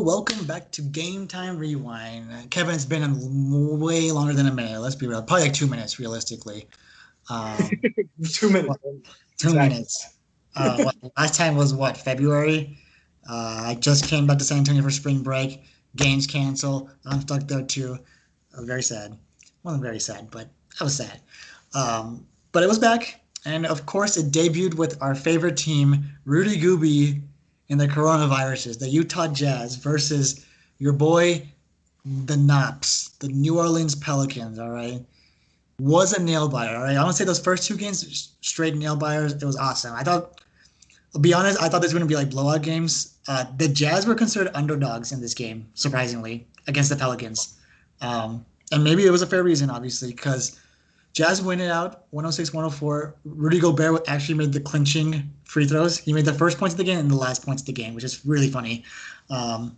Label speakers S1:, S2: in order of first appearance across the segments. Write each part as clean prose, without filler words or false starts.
S1: welcome back to Game Time Rewind. Kevin, it's been way longer than a minute. Let's be real, probably like 2 minutes realistically. Um,
S2: 2 minutes.
S1: 2 minutes. Last time was what, February? I just came back to San Antonio for spring break. Games canceled. I'm stuck there too. Very sad. Wasn't very sad, but I was sad. But it was back, and of course, it debuted with our favorite team, Rudy Gooby, in the coronaviruses, the Utah Jazz versus your boy, the Naps, the New Orleans Pelicans. All right, was a nail biter. All right, I want to say those first two games straight nail biters. It was awesome. I'll be honest, I thought this was going to be like blowout games. The Jazz were considered underdogs in this game, surprisingly, against the Pelicans. And maybe it was a fair reason, obviously, because Jazz win it out 106-104. Rudy Gobert actually made the clinching free throws. He made the first points of the game and the last points of the game, which is really funny. I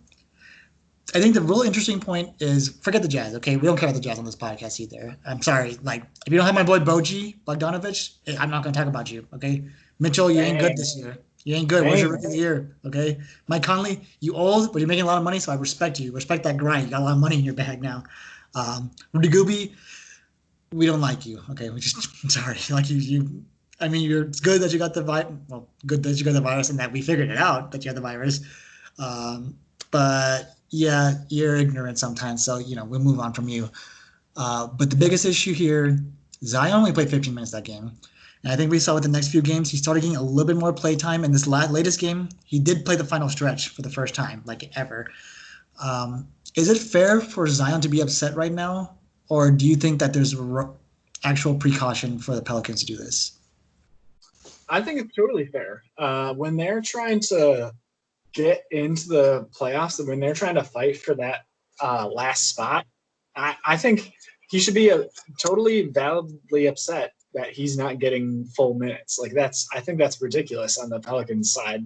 S1: think the real interesting point is forget the Jazz, okay? We don't care about the Jazz on this podcast either. I'm sorry. Like, if you don't have my boy Bogdanovich, I'm not going to talk about you, okay? Mitchell, you ain't good this year. You ain't good. Where's your rookie of the year, okay? Mike Conley, you old, but you're making a lot of money, so I respect you. Respect that grind. You got a lot of money in your bag now. Rudy Gooby, we don't like you, okay? We just, I'm sorry. Like, I mean, it's good that you got the virus. Well, good that you got the virus and that we figured it out that you had the virus. But yeah, you're ignorant sometimes, so we'll move on from you. But the biggest issue here, Zion only played 15 minutes that game, and I think we saw with the next few games he started getting a little bit more play time. In this latest game, he did play the final stretch for the first time, like ever. Is it fair for Zion to be upset right now, or do you think that there's actual precaution for the Pelicans to do this?
S2: I think it's totally fair. When they're trying to get into the playoffs and when they're trying to fight for that last spot, I think he should be totally validly upset that he's not getting full minutes. I think that's ridiculous on the Pelicans side.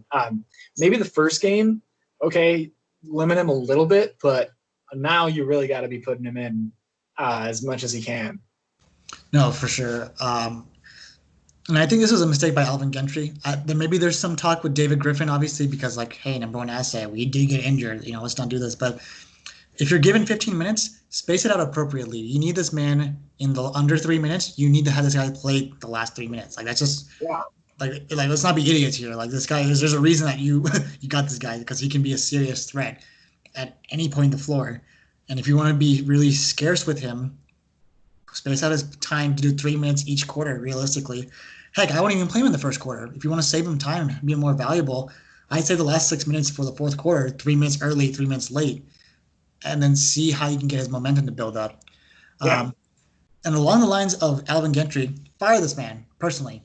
S2: Maybe the first game, okay, limit him a little bit, but now you really got to be putting him in as much as he can.
S1: No, for sure. And I think this was a mistake by Alvin Gentry. Maybe there's some talk with David Griffin, obviously, because hey, number one asset, we did get injured. Let's not do this. But if you're given 15 minutes, space it out appropriately. You need this man in the under 3 minutes. You need to have this guy play the last 3 minutes. That's just like let's not be idiots here. Like this guy, there's a reason that you you got this guy because he can be a serious threat at any point in the floor. And if you want to be really scarce with him, space out his time to do 3 minutes each quarter realistically. Heck, I wouldn't even play him in the first quarter. If you want to save him time, be more valuable, I'd say the last 6 minutes for the fourth quarter, 3 minutes early, 3 minutes late, and then see how you can get his momentum to build up.
S2: Yeah.
S1: And along the lines of Alvin Gentry, fire this man, personally.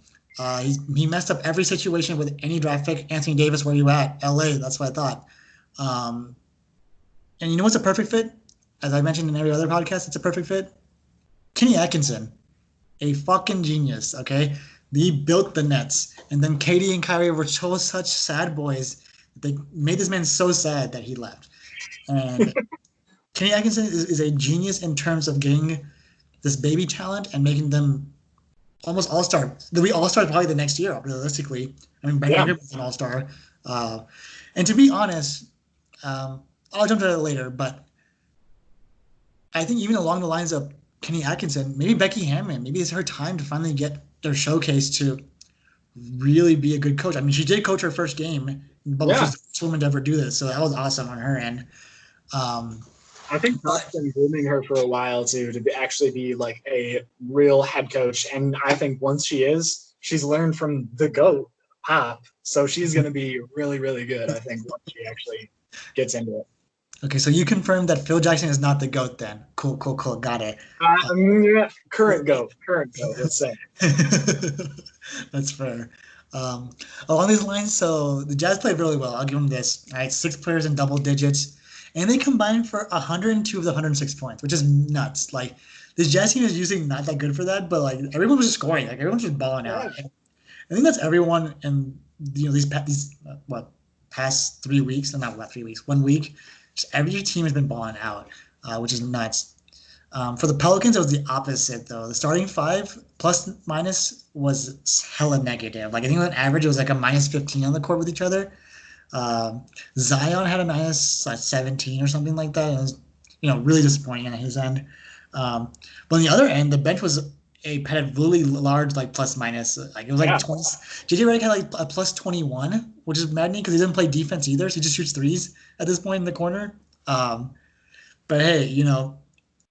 S1: He messed up every situation with any draft pick. Anthony Davis, where you at? LA, that's what I thought. And you know what's a perfect fit? As I mentioned in every other podcast, it's a perfect fit. Kenny Atkinson, a fucking genius, okay? He built the Nets, and then KD and Kyrie were such sad boys. They made this man so sad that he left. And Kenny Atkinson is a genius in terms of getting this baby talent and making them almost all-star. They'll be all-stars probably the next year, realistically. I mean, Brandon Ingram is an all-star. And to be honest, I'll jump to that later, but I think even along the lines of Kenny Atkinson, maybe Becky Hammon, maybe it's her time to finally get their showcase to really be a good coach. I mean, she did coach her first game, but she's the first woman to ever do this, so that was awesome on her end.
S2: I think Pop's been grooming her for a while to actually be like a real head coach, and I think once she's learned from the GOAT, Pop, so she's going to be really, really good, I think, once she actually gets into it.
S1: Okay, so you confirmed that Phil Jackson is not the GOAT then. Cool. Got it.
S2: Current GOAT, let's say.
S1: That's fair. Along these lines, so the Jazz played really well. I'll give them this. All right, 6 players in double digits. And they combined for 102 of the 106 points, which is nuts. Like, this Jazz team is usually not that good for that, but, everyone was just scoring. Like, everyone's just balling out. And I think that's everyone in, these past 3 weeks. Not 3 weeks, 1 week. Just every team has been balling out, which is nuts. For the Pelicans, it was the opposite, though. The starting 5 plus minus was hella negative. I think on average, it was a minus 15 on the court with each other. Zion had a minus 17 or something like that. It was, really disappointing on his end. But on the other end, the bench was had a really large like plus minus. Like it was like
S2: Yeah.
S1: 20. JJ Redick had like a plus 21, which is maddening because he doesn't play defense either. So he just shoots threes at this point in the corner. But hey,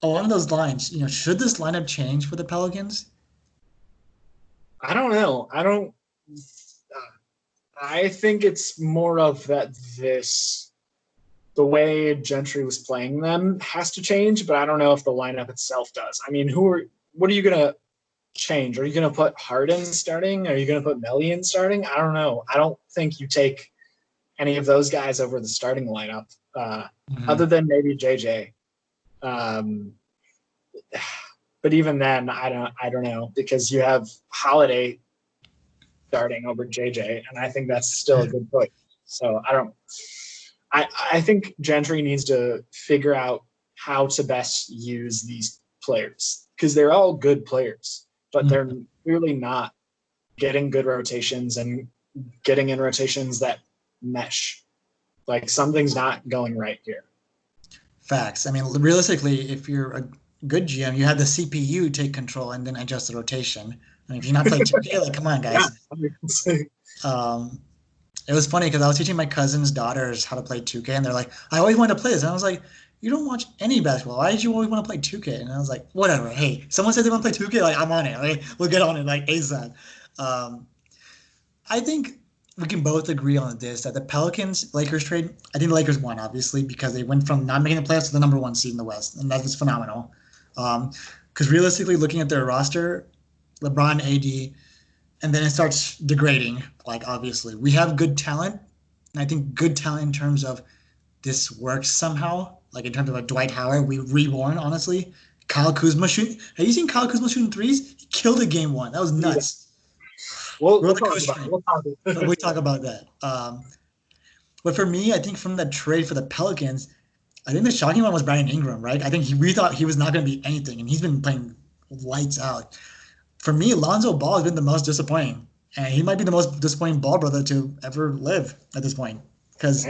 S1: along those lines, should this lineup change for the Pelicans?
S2: I don't know. I think it's more of that the way Gentry was playing them has to change, but I don't know if the lineup itself does. I mean, what are you going to change? Are you going to put Harden starting? Are you going to put Melian starting? I don't know. I don't think you take any of those guys over the starting lineup, other than maybe JJ. But even then, I don't know, because you have Holiday starting over JJ, and I think that's still a good choice. So I think Gentry needs to figure out how to best use these players, because they're all good players, but they're clearly not getting good rotations and getting in rotations that mesh. Like something's not going right here.
S1: Facts. I mean, realistically, if you're a good GM, you have the CPU take control and then adjust the rotation. I mean, if you're not playing 2K, like, come on, guys.
S2: Yeah.
S1: It was funny because I was teaching my cousin's daughters how to play 2K, and they're like, I always wanted to play this. And I was like, you don't watch any basketball. Why did you always want to play 2K? And I was like, whatever. Hey, someone said they want to play 2K, like, I'm on it. Like, we'll get on it, like, ASAP. I think we can both agree on this, that the Pelicans-Lakers trade, I think the Lakers won, obviously, because they went from not making the playoffs to the number 1 seed in the West, and that was phenomenal. Because realistically, looking at their roster, LeBron, AD, and then it starts degrading, like, obviously. We have good talent, and I think good talent in terms of this works somehow, like in terms of a Dwight Howard, we reborn, honestly. Kyle Kuzma shooting. Have you seen Kyle Kuzma shooting threes? He killed it game 1. That was nuts.
S2: We'll talk
S1: about that. But for me, I think from that trade for the Pelicans, I think the shocking one was Brandon Ingram, right? I think we thought he was not going to be anything, and he's been playing lights out. For me, Lonzo Ball has been the most disappointing, and he might be the most disappointing ball brother to ever live at this point, because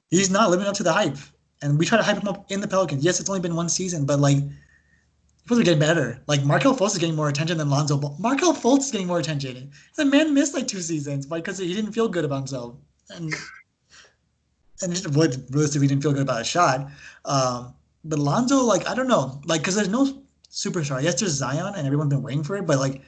S1: he's not living up to the hype. And we try to hype him up in the Pelicans. Yes, it's only been 1 season, but like, supposed to get better. Like, Markelle Fultz is getting more attention than Lonzo Ball. Markelle Fultz is getting more attention. The man missed like 2 seasons because he didn't feel good about himself, and just realistically didn't feel good about a shot. But Lonzo, like, I don't know, like, because there's no superstar. Yes, there's Zion, and everyone's been waiting for it, but like,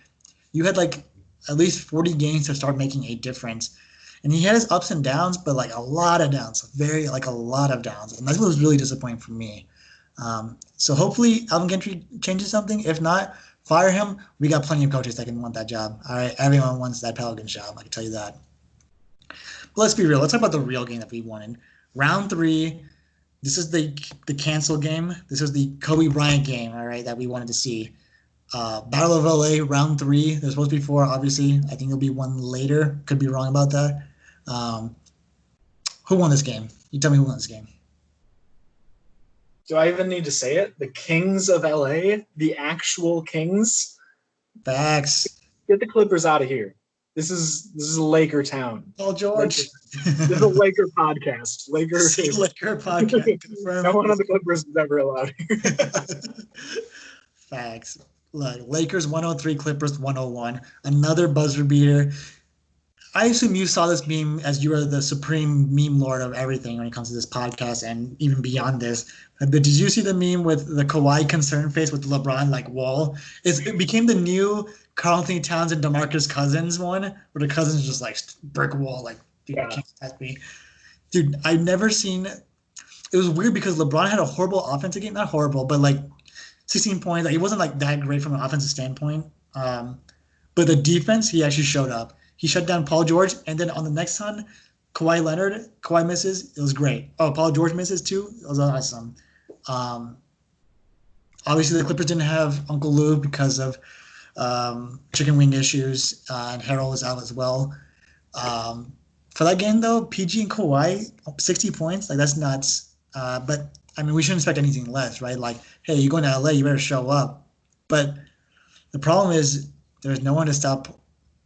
S1: you had like at least 40 games to start making a difference. And he had his ups and downs, but like a lot of downs, a lot of downs. And that was really disappointing for me. So hopefully Alvin Gentry changes something. If not, fire him. We got plenty of coaches that can want that job. All right, everyone wants that Pelicans job. I can tell you that. But let's be real. Let's talk about the real game that we wanted. Round 3. This is the cancel game. This was the Kobe Bryant game, all right, that we wanted to see. Battle of LA, round 3. There's supposed to be 4, obviously. I think there'll be one later. Could be wrong about that. Who won this game? You tell me who won this game.
S2: Do I even need to say it? The Kings of LA? The actual Kings?
S1: Facts.
S2: Get the Clippers out of here. This is Laker town.
S1: Oh, George.
S2: This is a Laker podcast. Laker
S1: podcast.
S2: No one on the Clippers is ever allowed here.
S1: Facts. Look, Lakers 103, Clippers 101. Another buzzer beater. I assume you saw this meme as you are the supreme meme lord of everything when it comes to this podcast and even beyond this. But did you see the meme with the Kawhi concern face with LeBron like wall? It became the new Karl Anthony Towns and DeMarcus Cousins one, where the Cousins just like brick wall, like, dude, you can't touch me. Dude, I've never seen. It was weird because LeBron had a horrible offensive game, not horrible, but like 16 points. Like, it wasn't like that great from an offensive standpoint. But the defense, he actually showed up. He shut down Paul George, and then on the next one, Kawhi misses. It was great. Oh, Paul George misses too. It was awesome. Obviously, the Clippers didn't have Uncle Lou because of chicken wing issues, and Harold was out as well. For that game, though, PG and Kawhi, 60 points, like, that's nuts. But, I mean, we shouldn't expect anything less, right? Like, hey, you're going to LA, you better show up. But the problem is there's no one to stop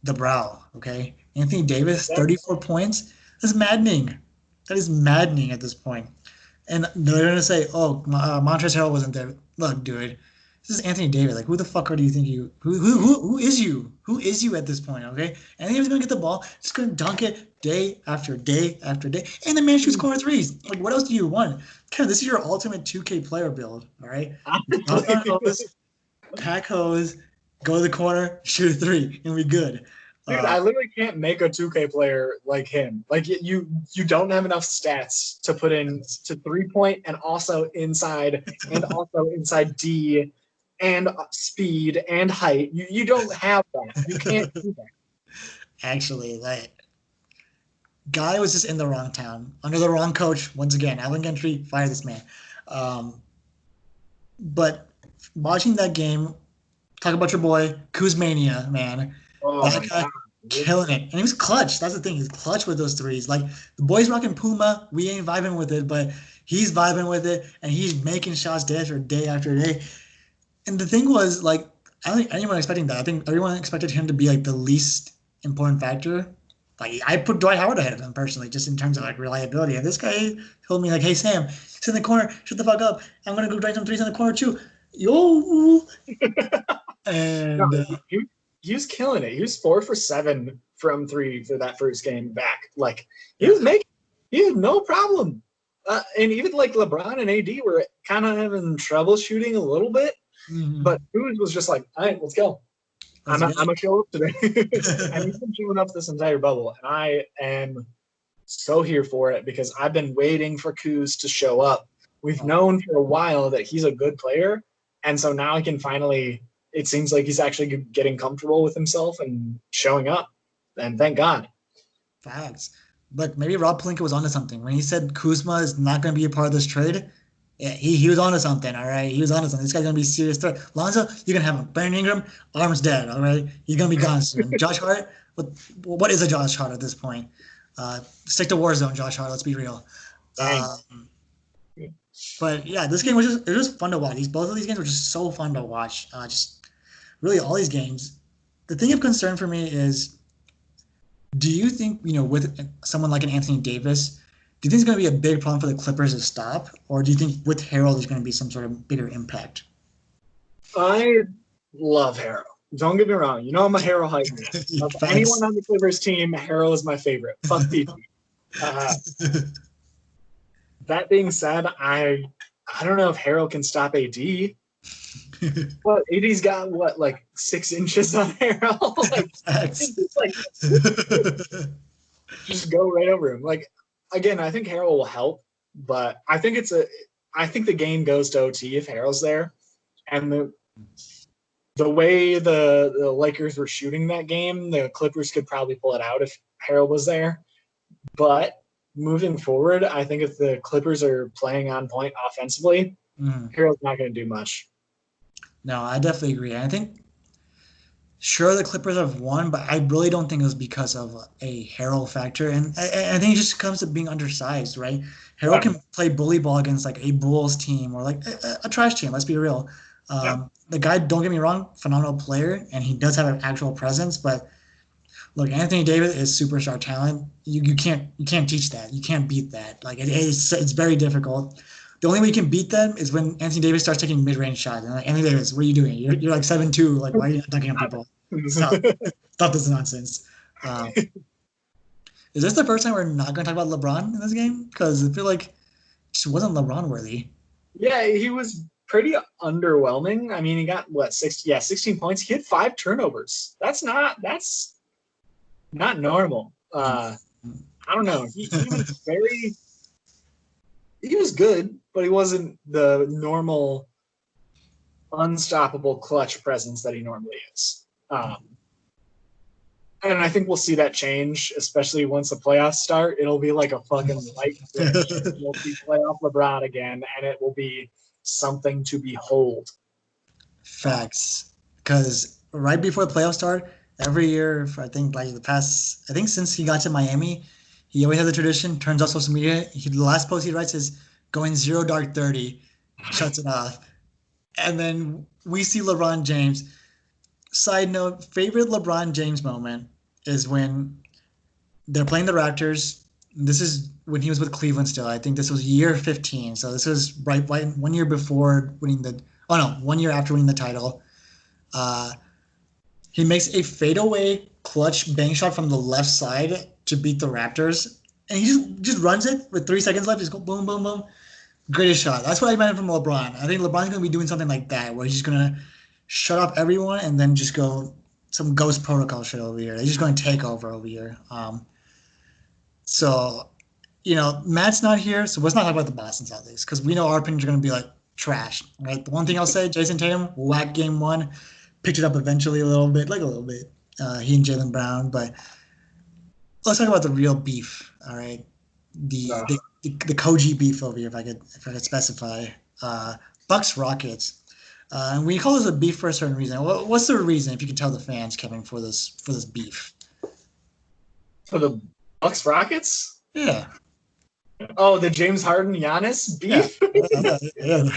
S1: the brow, okay? Anthony Davis, 34 points. That's maddening. That is maddening at this point. And they're gonna say, "Oh, Montrezl Harrell wasn't there." Look, dude, this is Anthony Davis. Like, who the fuck do you think you? Who is you? Who is you at this point? Okay, and he was gonna get the ball, just gonna dunk it day after day after day, and the man shoots corner threes. Like, what else do you want? Kind this is your ultimate 2K player build. All right, dunk on hose, pack hose, go to the corner, shoot a three, and we good.
S2: Dude, I literally can't make a 2K player like him. Like you don't have enough stats to put in to 3-point and also inside D and speed and height. You don't have that. You can't do that.
S1: Actually, like, guy was just in the wrong town, under the wrong coach. Once again, Alvin Gentry, fire this man. But watching that game, talk about your boy Kuzmania, man.
S2: Oh
S1: that
S2: my
S1: guy
S2: God.
S1: killing it, and he was clutch. That's the thing; he's clutch with those threes. Like, the boys rocking Puma, we ain't vibing with it, but he's vibing with it, and he's making shots day after day after day. And the thing was, like, I don't think anyone expecting that. I think everyone expected him to be like the least important factor. Like, I put Dwight Howard ahead of him personally, just in terms of like reliability. And this guy told me like, "Hey Sam, sit in the corner, shut the fuck up. I'm gonna go drain some threes in the corner too." Yo, and
S2: No, he was killing it. He was 4 for 7 from 3 for that first game back. Like he had no problem. And even like LeBron and AD were kind of having trouble shooting a little bit, but Kuz was just like, "All right, let's go. I'm gonna show up today." And he's been showing up this entire bubble, and I am so here for it because I've been waiting for Kuz to show up. We've known for a while that he's a good player, and so now he can finally. It seems like he's actually getting comfortable with himself and showing up, and thank God.
S1: Facts. But maybe Rob Pelinka was onto something when he said Kuzma is not going to be a part of this trade. Yeah, he was onto something. All right, he was onto something. This guy's going to be a serious threat. Lonzo, you can have him. Brandon Ingram, arm's dead. All right, he's going to be gone soon. Josh Hart, what is a Josh Hart at this point? Stick to Warzone, Josh Hart. Let's be real. But yeah, this game was just fun to watch. Both of these games were just so fun to watch. Just really all these games. The thing of concern for me is, do you think, with someone like an Anthony Davis, do you think it's going to be a big problem for the Clippers to stop, or do you think with Harrell there's going to be some sort of bigger impact?
S2: I love Harrell. Don't get me wrong. You know I'm a Harrell hype man. Of anyone on the Clippers team, Harrell is my favorite. Fuck PG. That being said, I don't know if Harrell can stop AD. Well, AD's got like 6 inches on Harrell. Just go right over him. Like, again, I think Harrell will help, but I think the game goes to OT if Harrell's there, and the way the Lakers were shooting that game, the Clippers could probably pull it out if Harrell was there. But moving forward, I think if the Clippers are playing on point offensively, Harrell's not going to do much.
S1: No, I definitely agree. I think, sure, the Clippers have won, but I really don't think it was because of a Harrell factor. And I think it just comes to being undersized, right? Harrell can play bully ball against like a Bulls team or like a trash team. Let's be real. The guy, don't get me wrong, phenomenal player, and he does have an actual presence. But look, Anthony Davis is superstar talent. You can't teach that. You can't beat that. Like, it's very difficult. The only way you can beat them is when Anthony Davis starts taking mid-range shots. And like, Anthony Davis, what are you doing? You're like 7'2". Like, why are you not dunking on people? Stop this nonsense. Is this the first time we're not going to talk about LeBron in this game? Because I feel like it just wasn't LeBron worthy.
S2: Yeah, he was pretty underwhelming. I mean, he got 16 points. He had 5 turnovers. That's not normal. I don't know. He was he was good, but he wasn't the normal unstoppable clutch presence that he normally is. And I think we'll see that change, especially once the playoffs start. It'll be like a fucking light switch. We'll see playoff LeBron again, and it will be something to behold.
S1: Facts. Because right before the playoffs start, every year for I think since he got to Miami, he always has a tradition, turns off social media. The last post he writes is going 0 dark 30, shuts it off. And then we see LeBron James. Side note, favorite LeBron James moment is when they're playing the Raptors. This is when he was with Cleveland still. I think this was year 15. So this was right 1 year before winning the. Oh no, 1 year after winning the title. Uh, he makes a fadeaway clutch bang shot from the left side to beat the Raptors, and he just runs it with 3 seconds left. Just go boom, boom, boom. Greatest shot. That's what I meant from LeBron. I think LeBron's gonna be doing something like that, where he's just gonna shut up everyone and then just go some ghost protocol shit over here. They're just going to take over here. So, Matt's not here, so let's not talk about the Boston Celtics because we know our opinions are going to be like trash, right? The one thing I'll say, Jason Tatum, whack game one, picked it up eventually a little bit, like a little bit. He and Jaylen Brown, but let's talk about the real beef, all right? The Koji beef over here, if I could specify. Bucks Rockets. And we call this a beef for a certain reason. What's the reason, if you can tell the fans, Kevin, for this beef?
S2: For the Bucks Rockets?
S1: Yeah.
S2: Oh, the James Harden Giannis beef?
S1: Yeah.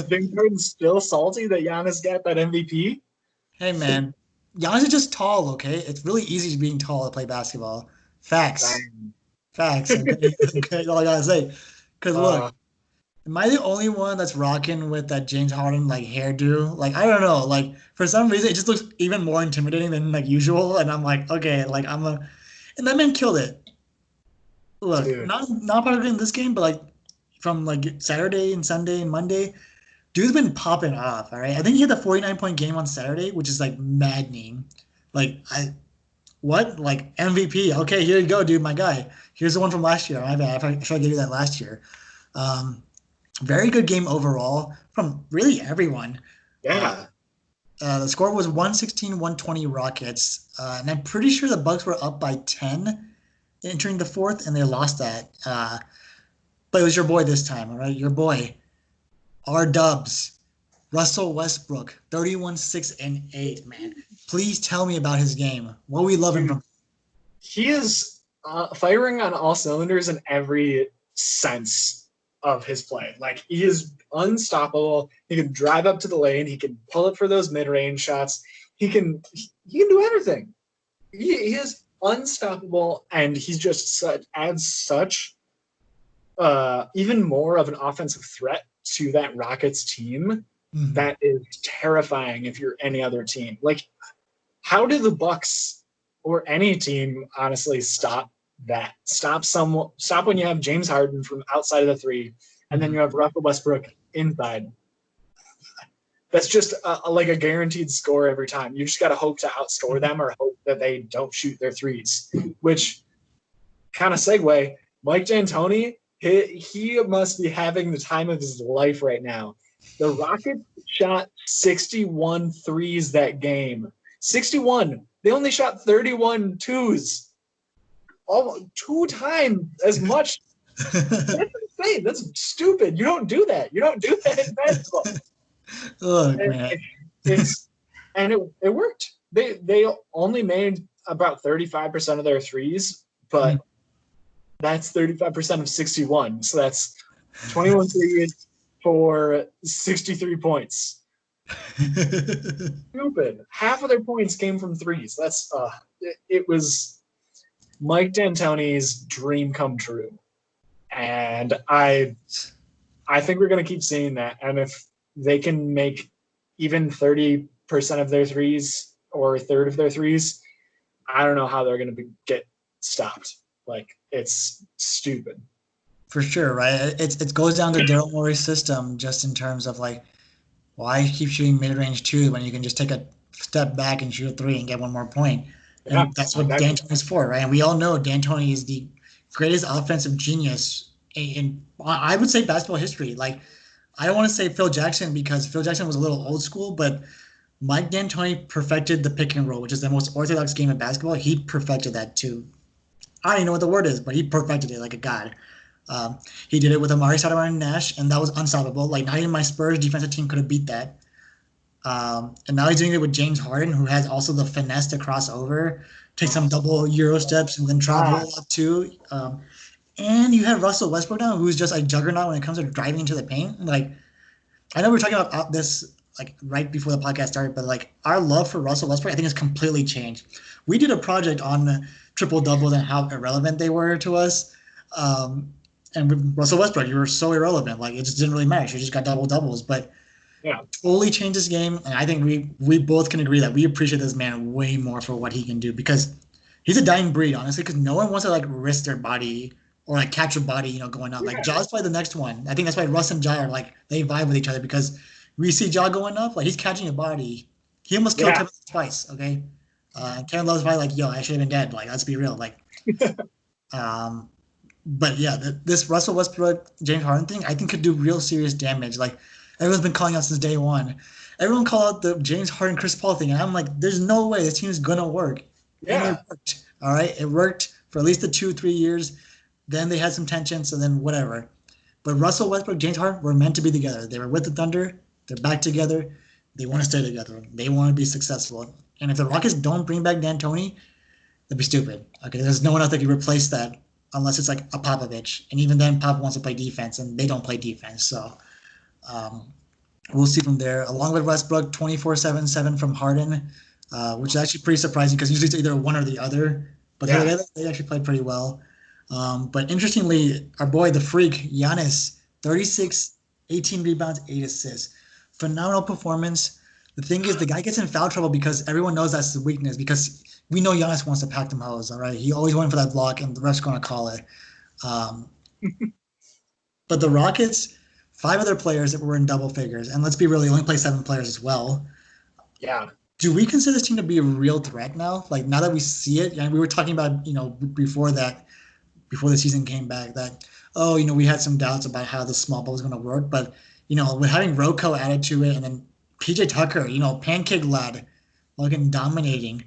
S2: James Harden's still salty that Giannis got that MVP?
S1: Hey, man. Giannis is just tall, okay? It's really easy being tall to play basketball. Facts. Facts. Okay? That's all I gotta say. Because look, am I the only one that's rocking with that James Harden like hairdo? Like I don't know, like for some reason it just looks even more intimidating than like usual, and I'm like, okay, like and that man killed it. Look,
S2: Dude.
S1: not part of it in this game, but like from like Saturday and Sunday and Monday, dude's been popping off. All right, I think he had the 49-point game on Saturday, which is like maddening. Like like MVP? Okay, here you go, dude, my guy. Here's the one from last year. My bad. I should have gave you that last year. Very good game overall from really everyone.
S2: Yeah.
S1: The score was 116-120 Rockets. And I'm pretty sure the Bucks were up by 10 entering the fourth, and they lost that. But it was your boy this time, all right? Your boy, R Dubs, Russell Westbrook, 31, 6, and 8, man. Please tell me about his game. What we love him from.
S2: He is firing on all cylinders in every sense of his play. Like he is unstoppable. He can drive up to the lane. He can pull it for those mid-range shots. He can do everything. He is unstoppable, and he's just adds such even more of an offensive threat to that Rockets team that is terrifying if you're any other team. Like, how do the Bucks or any team honestly stop that? Stop when you have James Harden from outside of the three, and then you have Russell Westbrook inside. That's just like a guaranteed score every time. You just got to hope to outscore them or hope that they don't shoot their threes. Which kind of segue, Mike D'Antoni, he must be having the time of his life right now. The Rockets shot 61 threes that game. 61. They only shot 31 twos. Almost 2 times as much. That's insane. That's stupid. You don't do that. You don't do that in basketball.
S1: Look, man.
S2: It worked. They only made about 35% of their threes, but that's 35% of 61. So that's 21 threes for 63 points. Stupid. Half of their points came from threes. That's it was Mike D'Antoni's dream come true. And I think we're going to keep seeing that. And if they can make even 30% of their threes or a third of their threes, I don't know how they're going to get stopped. Like, it's stupid.
S1: For sure, right? It goes down to Daryl Morey's system just in terms of, like, why keep shooting mid-range two when you can just take a step back and shoot a three and get one more point? And that's what D'Antoni is for, right? And we all know D'Antoni is the greatest offensive genius in I would say, basketball history. Like, I don't want to say Phil Jackson because Phil Jackson was a little old school, but Mike D'Antoni perfected the pick and roll, which is the most orthodox game of basketball. He perfected that too. I don't even know what the word is, but he perfected it like a god. He did it with Amari Stoudemire and Nash, and that was unstoppable. Like, not even my Spurs defensive team could have beat that. And now he's doing it with James Harden, who has also the finesse to cross over, take some double Euro steps, and then travel up too. And you have Russell Westbrook now, who's just a juggernaut when it comes to driving into the paint. Like, I know we were talking about this like right before the podcast started, but like our love for Russell Westbrook, I think, has completely changed. We did a project on triple doubles and how irrelevant they were to us. And with Russell Westbrook, you were so irrelevant. Like it just didn't really matter. You just got double doubles, but
S2: Yeah.
S1: totally changed his game. And I think we both can agree that we appreciate this man way more for what he can do because he's a dying breed, honestly. Because no one wants to like risk their body or like catch a body, going up. Like
S2: Yeah.
S1: Jaw's probably the next one. I think that's why Russ and Jaw are like they vibe with each other because we see Jaw going up, like he's catching a body. He almost killed
S2: Yeah.
S1: Kevin twice. Okay, Kevin Love's probably like, yo, I should have been dead. Like let's be real. Like, um, but yeah, this Russell Westbrook James Harden thing, I think could do real serious damage. Like everyone's been calling out since day one. Everyone called out the James Harden Chris Paul thing, and I'm like, there's no way this team is gonna work. And
S2: Yeah.
S1: it worked. All right, it worked for at least the 2-3 years. Then they had some tension, so then whatever. But Russell Westbrook, James Harden were meant to be together. They were with the Thunder. They're back together. They want to stay together. They want to be successful. And if the Rockets don't bring back D'Antoni, that'd be stupid. Okay, there's no one else that can replace that unless it's like a Popovich. And even then, Pop wants to play defense, and they don't play defense. So um, we'll see from there. Along with Westbrook, 24-7 from Harden, which is actually pretty surprising because usually it's either one or the other. But
S2: Yeah.
S1: they actually played pretty well. But interestingly, our boy, the freak, Giannis, 36, 18 rebounds, 8 assists. Phenomenal performance. The thing is, the guy gets in foul trouble because everyone knows that's the weakness because we know Giannis wants to pack them hose, all right? He always went for that block, and the ref's going to call it. Um, but the Rockets, 5 of their players that were in double figures, and let's be real, they only play 7 players as well.
S2: Yeah.
S1: Do we consider this team to be a real threat now? Like now that we see it, and we were talking about, before the season came back, that we had some doubts about how the small ball was going to work, but with having Rocco added to it, and then PJ Tucker, pancake lad, looking dominating,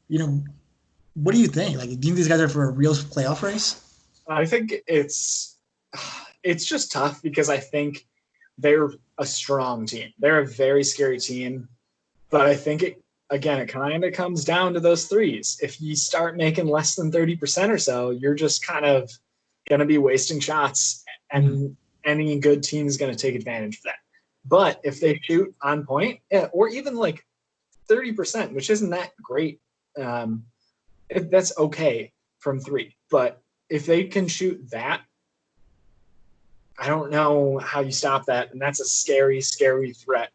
S1: what do you think? Like, do you think these guys are for a real playoff race?
S2: I think it's just tough because I think they're a strong team. They're a very scary team, but I think it kind of comes down to those threes. If you start making less than 30% or so, you're just kind of going to be wasting shots, and any good team is going to take advantage of that. But if they shoot on point, or even like 30%, which isn't that great, that's okay from 3. But if they can shoot that, I don't know how you stop that. And that's a scary, scary threat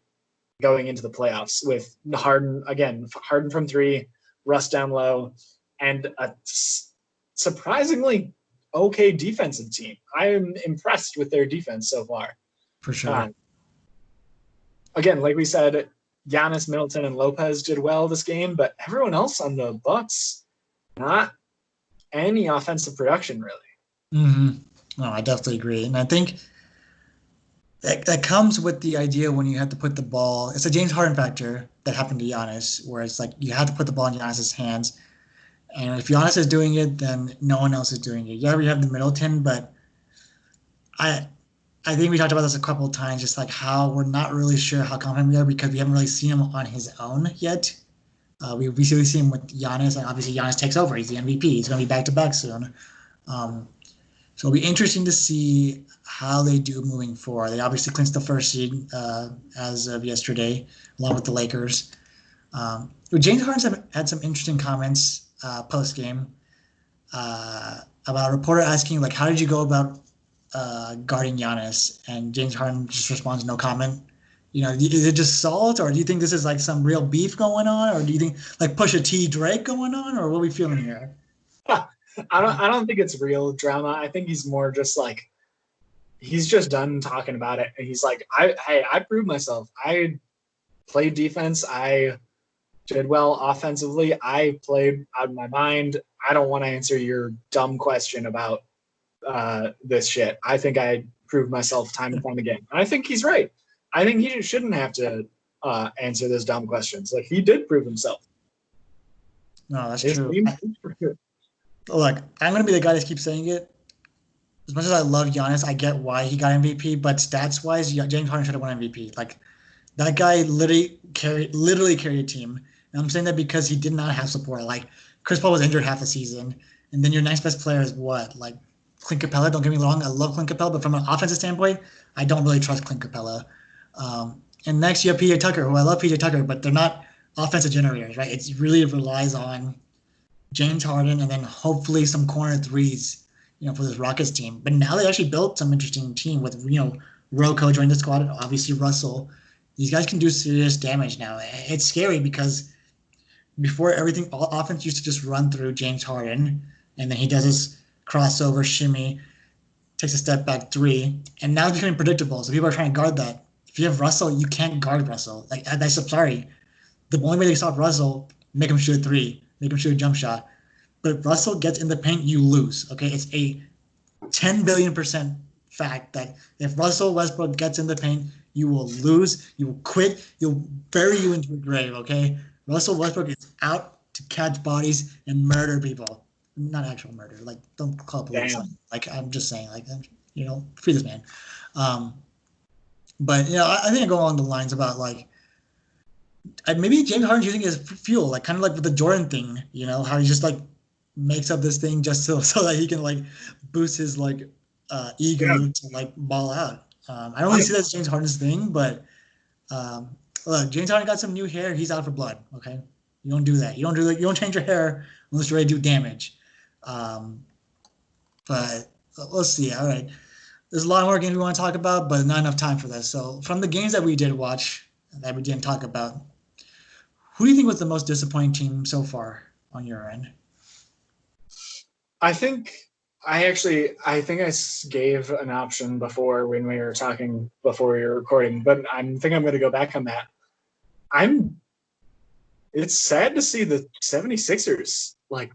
S2: going into the playoffs with Harden, again, Harden from 3, Russ down low, and a surprisingly okay defensive team. I am impressed with their defense so far.
S1: For sure.
S2: Again, like we said, Giannis, Middleton, and Lopez did well this game, but everyone else on the Bucks, not any offensive production, really.
S1: Mm-hmm. No, I definitely agree. And I think that comes with the idea when you have to put the ball. It's a James Harden factor that happened to Giannis, where it's like you have to put the ball in Giannis's hands. And if Giannis is doing it, then no one else is doing it. Yeah, we have the Middleton, but I think we talked about this a couple of times, just like how we're not really sure how confident we are because we haven't really seen him on his own yet. We recently see him with Giannis, and obviously Giannis takes over. He's the MVP. He's going to be back-to-back soon. So it'll be interesting to see how they do moving forward. They obviously clinched the first seed as of yesterday, along with the Lakers. James Harden had some interesting comments post-game about a reporter asking, like, how did you go about guarding Giannis? And James Harden just responds, no comment. Is it just salt, or do you think this is like some real beef going on, or do you think like Pusha T Drake going on, or what are we feeling here?
S2: I don't think it's real drama. I think he's more just like he's just done talking about it, and he's like, I proved myself. I played defense. I did well offensively. I played out of my mind. I don't want to answer your dumb question about this shit. I think I proved myself time and time again. And I think he's right. I think he shouldn't have to answer those dumb questions. Like, he did prove himself.
S1: No, that's true.
S2: True.
S1: Look, I'm going to be the guy that keeps saying it. As much as I love Giannis, I get why he got MVP, but stats-wise, James Harden should have won MVP. Like, that guy literally carried a team. And I'm saying that because he did not have support. Like, Chris Paul was injured half the season, and then your next best player is what? Like, Clint Capella. Don't get me wrong, I love Clint Capella, but from an offensive standpoint, I don't really trust Clint Capella. And next you have PJ Tucker, who I love PJ Tucker, but they're not offensive generators, right? It really relies on James Harden and then hopefully some corner threes, for this Rockets team. But now they actually built some interesting team with Rocco joined the squad, and obviously Russell. These guys can do serious damage now. It's scary because before everything, all offense used to just run through James Harden, and then he does his crossover shimmy, takes a step back three, and now it's becoming predictable. So people are trying to guard that. If you have Russell, you can't guard Russell. Like I'm sorry, the only way they stop Russell, make him shoot a three, make him shoot a jump shot. But if Russell gets in the paint, you lose. Okay, it's a 10 billion% fact that if Russell Westbrook gets in the paint, you will lose. You will quit. You'll bury you into a grave. Okay, Russell Westbrook is out to catch bodies and murder people. Not actual murder. Like don't call police. Like I'm just saying. Like free this man. But I think I go along the lines about like maybe James Harden's using it as fuel, like kind of like with the Jordan thing. How he just like makes up this thing just so that he can like boost his like ego to like ball out. I don't really see that as James Harden's thing, but look, James Harden got some new hair. He's out for blood. Okay, you don't do that. You don't change your hair unless you're ready to do damage. But let's see. All right, there's a lot more games we want to talk about, but not enough time for this. So from the games that we did watch that we didn't talk about, who do you think was the most disappointing team so far on your end?
S2: I think I gave an option before when we were talking before we were recording, but I think I'm going to go back on that. It's sad to see the 76ers. Like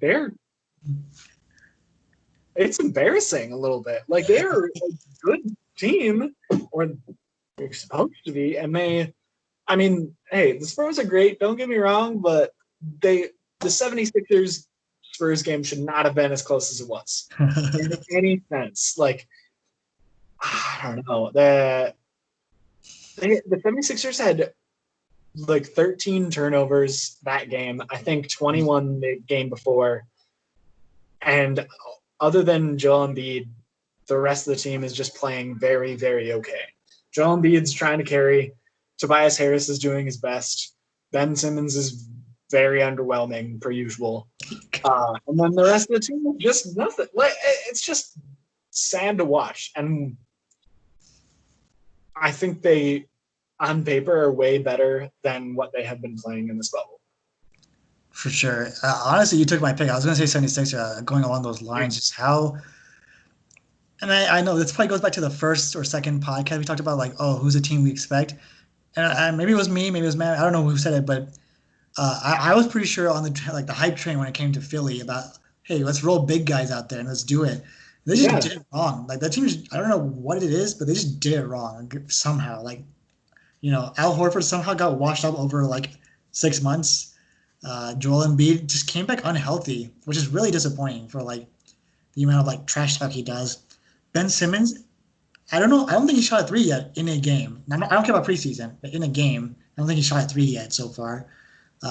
S2: it's embarrassing a little bit. Like they're a good team, or they're supposed to be, and hey, the Spurs are great. Don't get me wrong, but the 76ers Spurs game should not have been as close as it was. In any sense. Like, I don't know. The 76ers had like 13 turnovers that game. I think 21 the game before. And other than Joel Embiid, the rest of the team is just playing very, very okay. Joel Embiid's trying to carry. Tobias Harris is doing his best. Ben Simmons is very underwhelming per usual. And then the rest of the team is just nothing. Like it's just sad to watch. And I think they, on paper, are way better than what they have been playing in this bubble.
S1: For sure. Honestly, you took my pick. I was going to say 76, going along those lines, just how. And I know this probably goes back to the first or second podcast we talked about, like, who's the team we expect? And maybe it was me, maybe it was Matt. I don't know who said it, but I was pretty sure on the hype train when it came to Philly about, hey, let's roll big guys out there and let's do it. They just did it wrong. Like that team, I don't know what it is, but they just did it wrong somehow. Like, Al Horford somehow got washed up over like 6 months. Joel Embiid just came back unhealthy, which is really disappointing for like the amount of like trash talk he does. Ben Simmons, I don't know. I don't think he shot a three yet in a game. I don't care about preseason, but in a game, I don't think he shot a three yet so far.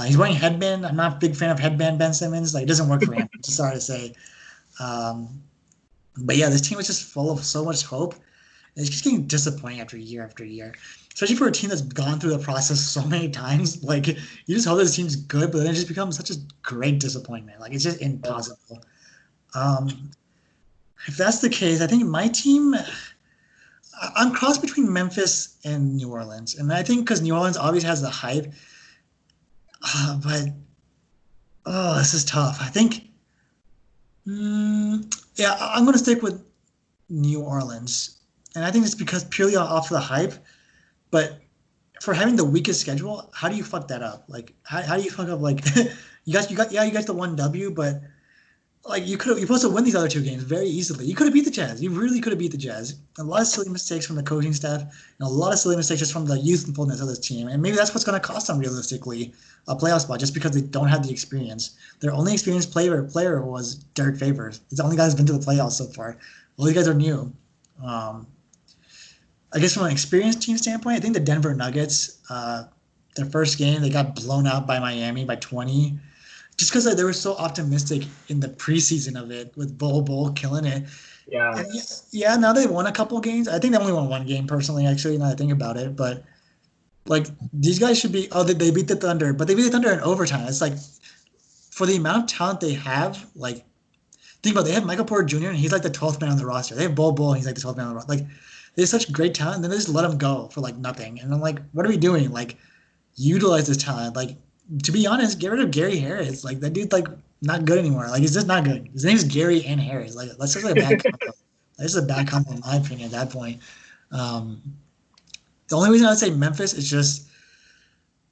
S1: He's wearing headband. I'm not a big fan of headband Ben Simmons. Like, it doesn't work for him. Just sorry to say. But yeah, this team was just full of so much hope. It's just getting disappointing after year, especially for a team that's gone through the process so many times. Like, you just hope this team's good, but then it just becomes such a great disappointment. Like, it's just impossible. If that's the case, I think my team, I'm crossed between Memphis and New Orleans. And I think because New Orleans obviously has the hype, but this is tough. I think, I'm going to stick with New Orleans. And I think it's because purely off the hype. But for having the weakest schedule, how do you fuck that up? Like, how do you fuck up, like, you got the 1W, but like you're supposed to win these other two games very easily. You could have beat the Jazz. You really could have beat the Jazz. A lot of silly mistakes from the coaching staff, and a lot of silly mistakes just from the youthfulness of this team. And maybe that's what's going to cost them realistically a playoff spot, just because they don't have the experience. Their only experienced player was Derek Favors. He's the only guy who's been to the playoffs so far. All these guys are new. I guess from an experienced team standpoint, I think the Denver Nuggets, their first game, they got blown out by Miami by 20. Just because they were so optimistic in the preseason of it with Bol killing it.
S2: Yeah.
S1: And now they won a couple games. I think they only won one game personally, actually, now that I think about it. But, like, these guys should be – they beat the Thunder. But they beat the Thunder in overtime. It's like, for the amount of talent they have, like, think about it, they have Michael Porter Jr. and he's like the 12th man on the roster. They have Bol Bol and he's like the 12th man on the roster. Like they have such great talent, and then they just let him go for like nothing. And I'm like, what are we doing? Like utilize this talent. Like to be honest, get rid of Gary Harris. Like that dude's like not good anymore. Like he's just not good. His name's Gary and Harris. Like that's just like a bad combo. This is a bad combo in my opinion at that point. Um, the only reason I would say Memphis is just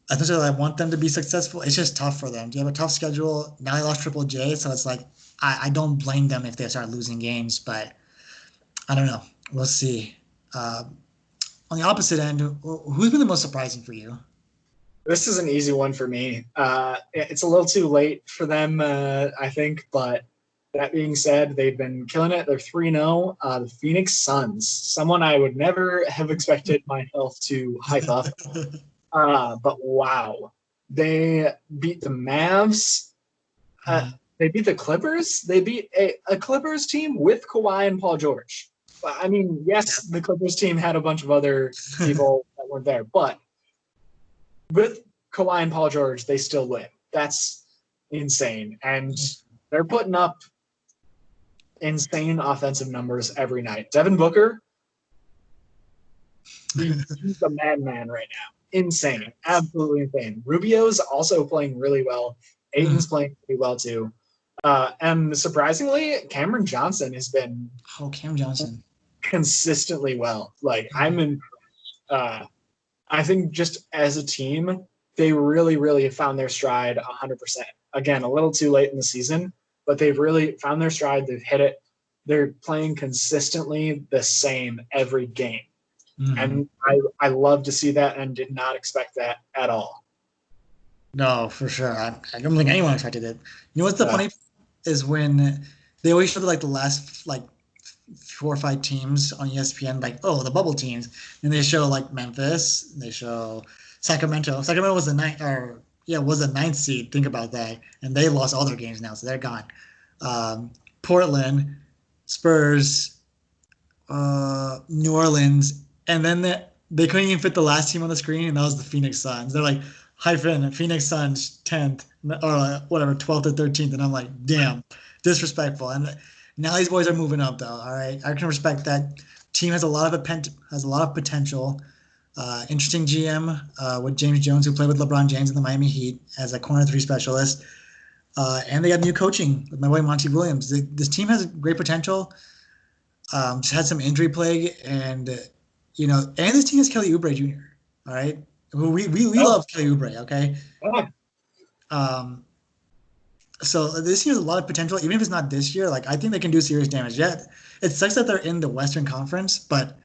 S1: as much as I want them to be successful, it's just tough for them. They have a tough schedule. Now they lost Triple J, so it's like I don't blame them if they start losing games, but I don't know. We'll see. Uh, on the opposite end, who's been the most surprising for you?
S2: This is an easy one for me. It's a little too late for them, I think, but that being said, they've been killing it. They're 3-0. The Phoenix Suns, someone I would never have expected myself to hype up. But wow, they beat the Mavs. They beat the Clippers. They beat a Clippers team with Kawhi and Paul George. I mean, yes, the Clippers team had a bunch of other people that weren't there, but with Kawhi and Paul George, they still win. That's insane. And they're putting up insane offensive numbers every night. Devin Booker, he's a madman right now. Insane. Absolutely insane. Rubio's also playing really well. Ayton's playing pretty well too. And surprisingly, Cameron Johnson has been
S1: Cam Johnson
S2: consistently well. Like I'm impressed. I think just as a team, they really, really have found their stride 100%. Again, a little too late in the season, but they've really found their stride. They've hit it. They're playing consistently the same every game. Mm-hmm. And I love to see that and did not expect that at all.
S1: No, for sure. I don't think anyone expected it. You know what's the funny is when they always show like the last like 4 or 5 teams on ESPN, like, oh, the bubble teams. And they show like Memphis, they show Sacramento. Sacramento was the ninth seed. Think about that. And they lost all their games now, so they're gone. Portland, Spurs, New Orleans, and then they couldn't even fit the last team on the screen, and that was the Phoenix Suns. They're like, Phoenix Suns 10th or whatever, 12th or 13th, and I'm like, damn, disrespectful. And now these boys are moving up, though. All right, I can respect that. Team has a lot of potential. Interesting GM with James Jones, who played with LeBron James in the Miami Heat as a corner 3 specialist, and they have new coaching with my boy Monty Williams. This team has great potential. Just had some injury plague, and and this team has Kelly Oubre Jr. All right, we love Kelly Oubre. Okay. So this year has a lot of potential, even if it's not this year. Like I think they can do serious damage. Yeah, it sucks that they're in the Western Conference, but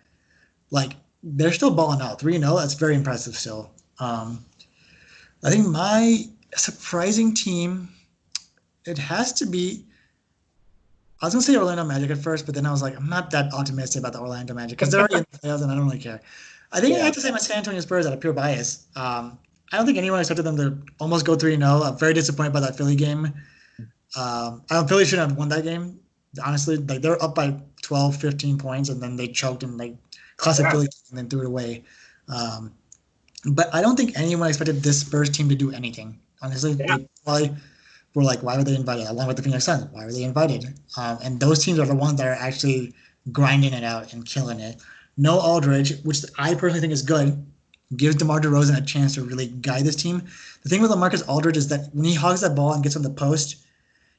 S1: like they're still balling out. 3-0, that's very impressive still. I think my surprising team, it has to be. I was gonna say Orlando Magic at first, but then I was like, I'm not that optimistic about the Orlando Magic because they're already in the playoffs, and I don't really care. I think I have to say my San Antonio Spurs out of pure bias. I don't think anyone expected them to almost go 3-0. I'm very disappointed by that Philly game. Philly shouldn't have won that game. Honestly, like they're up by 12, 15 points, and then they choked and like classic Philly and then threw it away. But I don't think anyone expected this Spurs team to do anything. Honestly, they probably were like, why were they invited? Along with the Phoenix Suns, why were they invited? And those teams are the ones that are actually grinding it out and killing it. No Aldridge, which I personally think is good, gives DeMar DeRozan a chance to really guide this team. The thing with LaMarcus Aldridge is that when he hogs that ball and gets on the post,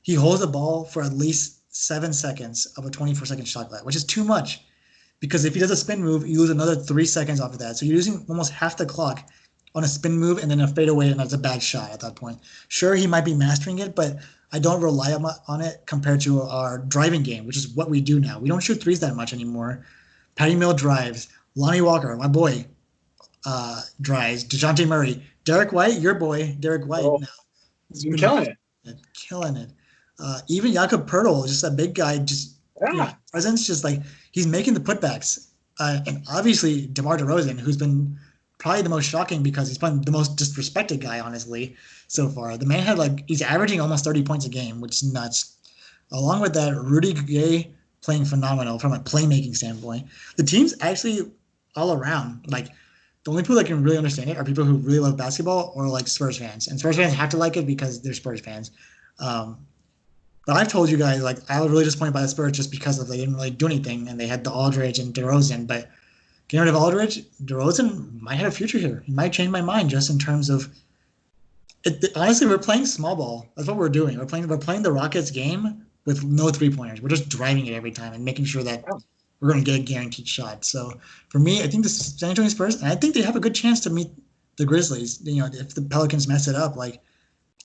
S1: he holds the ball for at least 7 seconds of a 24-second shot clock, which is too much. Because if he does a spin move, you lose another 3 seconds off of that. So you're using almost half the clock on a spin move and then a fadeaway, and that's a bad shot at that point. Sure, he might be mastering it, but I don't rely on it compared to our driving game, which is what we do now. We don't shoot threes that much anymore. Patty Mills drives. Lonnie Walker, my boy, drives. DeJounte Murray. Derek White, your boy, Derek White. Now.
S2: He's been killing it.
S1: Killing it. Even Jakob Pertl, just a big guy, just presence, just like he's making the putbacks. And obviously DeMar DeRozan, who's been probably the most shocking because he's been the most disrespected guy, honestly, so far. The man had he's averaging almost 30 points a game, which is nuts. Along with that, Rudy Gay playing phenomenal from a playmaking standpoint. The team's actually all around. Like the only people that can really understand it are people who really love basketball or like Spurs fans. And Spurs fans have to like it because they're Spurs fans. But I've told you guys, like, I was really disappointed by the Spurs just because of they didn't really do anything and they had the Aldridge and DeRozan. But getting rid of Aldridge, DeRozan might have a future here. He might change my mind just in terms of it. Honestly, we're playing small ball. That's what we're doing. We're playing the Rockets game with no 3-pointers. We're just driving it every time and making sure that we're going to get a guaranteed shot. So for me, I think the San Antonio Spurs, and I think they have a good chance to meet the Grizzlies. If the Pelicans mess it up, like,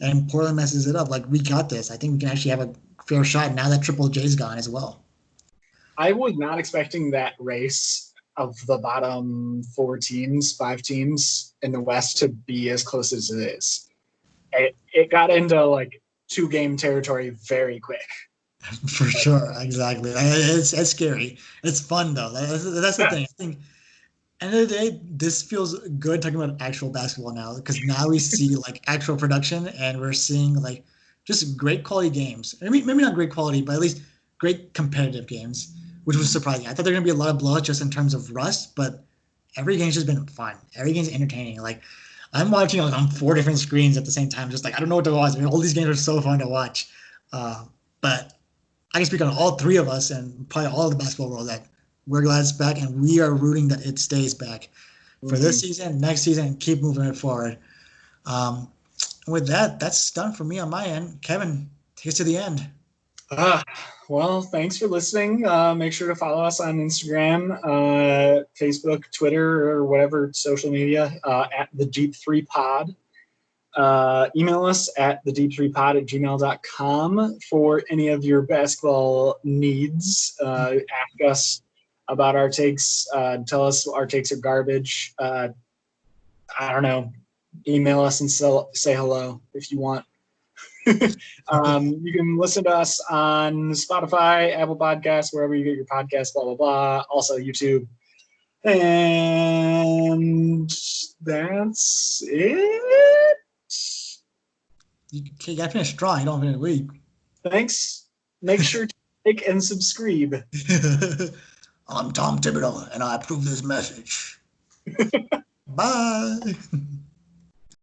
S1: and Portland messes it up, like, we got this. I think we can actually have a fair shot now that Triple J's gone as well.
S2: I was not expecting that race of the bottom 5 teams in the West to be as close as it is. It got into like 2-game territory very quick.
S1: For sure, exactly. It's scary. It's fun though. That's the thing. I think end of the day, this feels good talking about actual basketball now because now we see like actual production and we're seeing like just great quality games. I mean, maybe not great quality, but at least great competitive games, which was surprising. I thought there were gonna be a lot of blowouts just in terms of rust, but every game's just been fun. Every game's entertaining. Like I'm watching like on 4 different screens at the same time, just like I don't know what to watch. I mean, all these games are so fun to watch. But I can speak on all three of us and probably all of the basketball world that we're glad it's back and we are rooting that it stays back for this season, next season, and keep moving it forward. Um, with that, that's done for me on my end. Kevin, take us to the end.
S2: Well, thanks for listening. Make sure to follow us on Instagram, Facebook, Twitter, or whatever social media at the Deep3 Pod. Email us at thedeep3pod@gmail.com for any of your basketball needs. Ask us about our takes. Tell us our takes are garbage. I don't know. Email us and say hello if you want. You can listen to us on Spotify, Apple Podcasts, wherever you get your podcasts, blah, blah, blah. Also YouTube. And that's it.
S1: You got to finish strong. You don't finish weak.
S2: Thanks. Make sure to like and subscribe.
S1: I'm Tom Thibodeau, and I approve this message. Bye.